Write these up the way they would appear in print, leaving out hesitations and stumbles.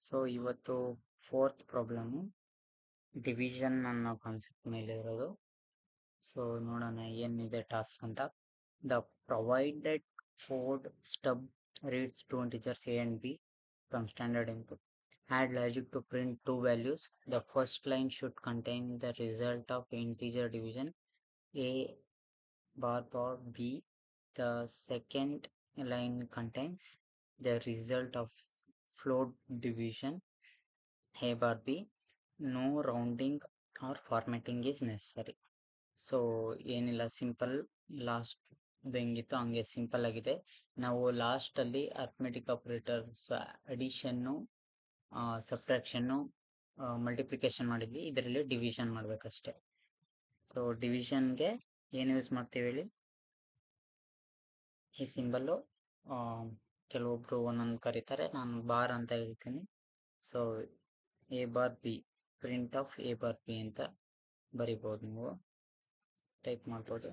So ಇವತ್ತು fourth problem division ಅನ್ನೋ concept ಮೇಲೆ ಇರೋದು. ಸೊ ನೋಡೋಣ ಏನಿದೆ ಟಾಸ್ಕ್ ಅಂತ. The provided code stub reads two integers a and b from standard input. Add logic to print two values. The first line should contain the result of integer division a bar bar b. The second line contains the result of float division a bar b. No rounding or formatting is necessary. So ಏನಿಲ್ಲ, simple last ಹೆಂಗಿತ್ತು ಹಂಗೆ simple ಆಗಿದೆ. ನಾವು ಲಾಸ್ಟಲ್ಲಿ arithmetic operators ಅಡಿಷನ್ನು, ಸಬ್ಟ್ರಾಕ್ಷನ್ನು, multiplication ಮಾಡಿದ್ವಿ. ಇದರಲ್ಲಿ division ಮಾಡಬೇಕಷ್ಟೆ. So ಡಿವಿಷನ್ಗೆ ಏನು use ಮಾಡ್ತೀವಿ ಹೇಳಿ? ಈ ಸಿಂಬಲ್ಲು ಕೆಲವೊಬ್ರು ಒಂದೊಂದು ಕರೀತಾರೆ, ನಾನು ಬಾರ್ ಅಂತ ಹೇಳ್ತೀನಿ. So A bar B, print of A bar B ಅಂತ ಬರಿಬೋದು. ನೀವು ಟೈಪ್ ಮಾಡ್ಬೋದು.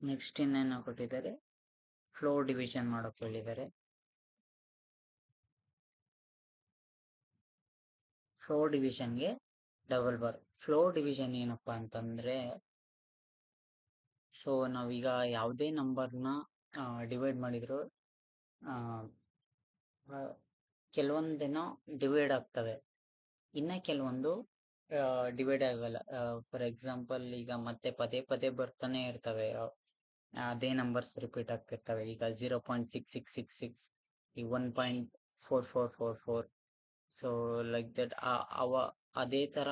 ನೆಕ್ಸ್ಟ್ ಇನ್ನೇನು ಕೊಟ್ಟಿದ್ದಾರೆ? ಫ್ಲೋ ಡಿವಿಷನ್ ಮಾಡೋಕೆ ಹೇಳಿದ್ದಾರೆ. ಫ್ಲೋ ಡಿವಿಷನ್ಗೆ ಡಬಲ್ ಬಾರ್. ಫ್ಲೋ ಡಿವಿಷನ್ ಏನಪ್ಪಾ ಅಂತಂದ್ರೆ, ಸೊ ನಾವೀಗ ಯಾವುದೇ ನಂಬರ್ನ ಡಿವೈಡ್ ಮಾಡಿದ್ರು ಕೆಲವೊಂದೇನೋ ಡಿವೈಡ್ ಆಗ್ತವೆ, ಇನ್ನ ಕೆಲವೊಂದು ಡಿವೈಡ್ ಆಗಲ್ಲ. ಫಾರ್ ಎಕ್ಸಾಂಪಲ್, ಈಗ ಮತ್ತೆ ಪದೇ ಪದೇ ಬರ್ತಾನೆ ಇರ್ತವೆ, ಅದೇ ನಂಬರ್ಸ್ ರಿಪೀಟ್ ಆಗ್ತಿರ್ತವೆ. ಈಗ 0.6666, ಈ 1.4444. ಸೊ ಲೈಕ್ ದಟ್ ಅದೇ ಥರ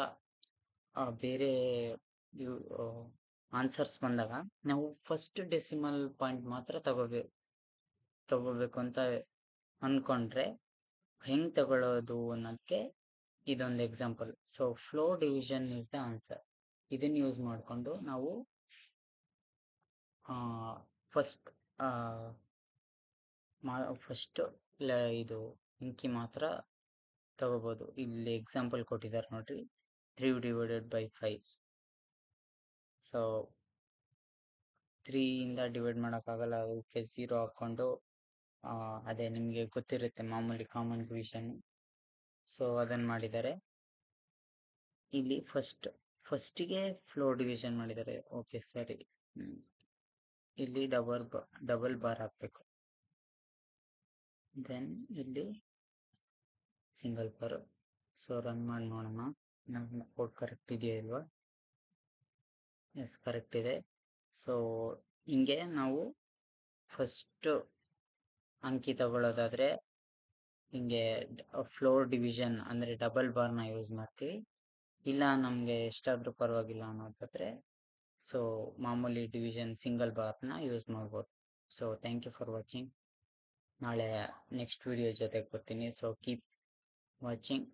ಬೇರೆ ಆನ್ಸರ್ಸ್ ಬಂದಾಗ ನಾವು ಫಸ್ಟ್ ಡೆಸಿಮಲ್ ಪಾಯಿಂಟ್ ಮಾತ್ರ ತಗೋಬೇಕು ಅಂತ ಅಂದ್ಕೊಂಡ್ರೆ ಹೆಂಗೆ ತಗೊಳ್ಳೋದು ಅನ್ನೋಕ್ಕೆ ಇದೊಂದು example. So flow division is the answer. ಇದನ್ನು ಯೂಸ್ ಮಾಡಿಕೊಂಡು ನಾವು ಫಸ್ಟ್ ಇದು ಅಂಕಿ ಮಾತ್ರ ತಗೋಬೋದು. ಇಲ್ಲಿ ಎಕ್ಸಾಂಪಲ್ ಕೊಟ್ಟಿದ್ದಾರೆ ನೋಡ್ರಿ, 3 / 5. ಸೊ 3 ಇಂದ ಡಿವೈಡ್ ಮಾಡೋಕ್ಕಾಗಲ್ಲ, ಅದಕ್ಕೆ 0 ಹಾಕ್ಕೊಂಡು ಅದೇ ನಿಮಗೆ ಗೊತ್ತಿರುತ್ತೆ ಮಾಮೂಲಿ ಕಾಮನ್ ಡಿವಿಷನ್. ಸೊ ಅದನ್ನು ಮಾಡಿದ್ದಾರೆ. ಇಲ್ಲಿ ಫಸ್ಟಿಗೆ ಫ್ಲೋ ಡಿವಿಷನ್ ಮಾಡಿದ್ದಾರೆ. ಓಕೆ, ಸರಿ. ಇಲ್ಲಿ ಡಬಲ್ ಬಾರ್ ಹಾಕಬೇಕು. ದೆನ್ ಇಲ್ಲಿ ಸಿಂಗಲ್ ಬಾರ್. ಸೊ ರನ್ ಮಾಡಿ ನೋಡೋಣ ನಮ್ಮ ಕೋಡ್ ಕರೆಕ್ಟ್ ಇದೆಯಾ ಇಲ್ವಾ. ಎಸ್, ಕರೆಕ್ಟ್ ಇದೆ. ಸೊ ಹಿಂಗೆ ನಾವು ಫಸ್ಟ್ ಅಂಕಿ ತಗೊಳ್ಳೋದಾದ್ರೆ ಹಿಂಗೆ ಫ್ಲೋರ್ ಡಿವಿಷನ್ ಅಂದರೆ ಡಬಲ್ ಬಾರ್ನ ಯೂಸ್ ಮಾಡ್ತೀವಿ. ಇಲ್ಲ ನಮಗೆ ಎಷ್ಟಾದರೂ ಪರವಾಗಿಲ್ಲ ಅನ್ನೋದಾದರೆ ಸೊ ಮಾಮೂಲಿ ಡಿವಿಷನ್ ಸಿಂಗಲ್ ಬಾರ್ನ ಯೂಸ್ ಮಾಡ್ಬೋದು. So thank you for watching. ನಾಳೆ ನೆಕ್ಸ್ಟ್ ವಿಡಿಯೋ ಜೊತೆಗೆ ಬರ್ತೀನಿ. So keep watching.